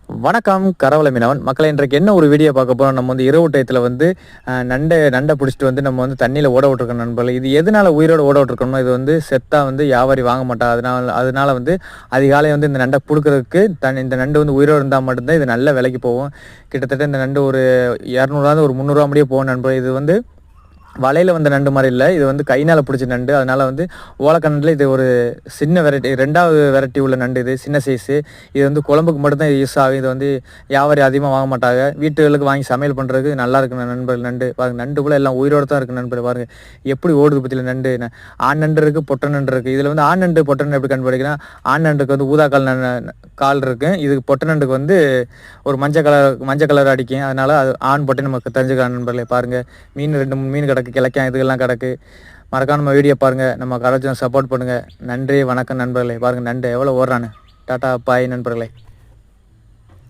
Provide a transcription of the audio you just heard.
வணக்கம் கரவல மீனவன் மக்களை. இன்றைக்கு என்ன ஒரு வீடியோ பார்க்க போகிறோம். நம்ம வந்து இரவு டயத்தில் வந்து நண்டை பிடிச்சிட்டு வந்து நம்ம வந்து தண்ணியில் ஓட விட்டுருக்கோம் நண்பர்கள். இது எதனால் உயிரோடு ஓட விட்டுருக்கோம்னா, இது வந்து செத்தா வந்து வியாபாரி வாங்க மாட்டா. அதனால வந்து அதிகாலை வந்து இந்த நண்டை பிடுக்கிறதுக்கு இந்த நண்டு வந்து உயிரோடு இருந்தால் மட்டும்தான் இது நல்ல விலைக்கு போகும். கிட்டத்தட்ட இந்த நண்டு ஒரு 200 ஒரு 300 முடியே போகும் நண்பர்கள். இது வந்து வலையில் வந்த நண்டு மாதிரி இல்லை, இது வந்து கைனால் பிடிச்ச நண்டு. அதனால் வந்து ஓலக்கண்ணில் இது ஒரு சின்ன வெரைட்டி, 2வது வெரைட்டி உள்ள நண்டு. இது சின்ன சைஸு. இது வந்து குழம்புக்கு மட்டும்தான் இது யூஸ் ஆகும். இது வந்து வியாபாரி அதிகமாக வாங்க மாட்டாங்க. வீட்டுகளுக்கு வாங்கி சமையல் பண்ணுறதுக்கு நல்லா இருக்கு நண்பர்கள். நண்டு பாருங்கள், நண்டு கூட எல்லாம் உயிரோடு தான் இருக்குது நண்பர்கள். பாருங்கள் எப்படி ஓடுது பற்றியில் நண்டு. ஆண் நண்டு இருக்குது, பொட்டை நண்டு இருக்குது. இதில் வந்து ஆண் நண்டு பொட்டை நண்டு எப்படி கண்டுபிடிக்கிறேன், ஆண் நண்டுக்கு வந்து ஊதா கால் இருக்குது. இதுக்கு பொட்டை நண்டுக்கு வந்து ஒரு மஞ்சள் கலர் அடிக்கும். அதனால் அது ஆண் பொட்டை நமக்கு தெரிஞ்சுக்கலாம் நண்பர்களே. பாருங்கள், மீன் 2-3 மீன் கிடக்கு, கிழக்கம் இதுக்கெல்லாம் கிடக்கு. மறக்காம நம்ம வீடியோ பாருங்கள், நம்ம கடைச்சி சப்போர்ட் பண்ணுங்கள். நன்றி, வணக்கம் நண்பர்களே. பாருங்கள் நண்டு எவ்வளோ ஓடுறான்னு. டாட்டா பாய் நண்பர்களே.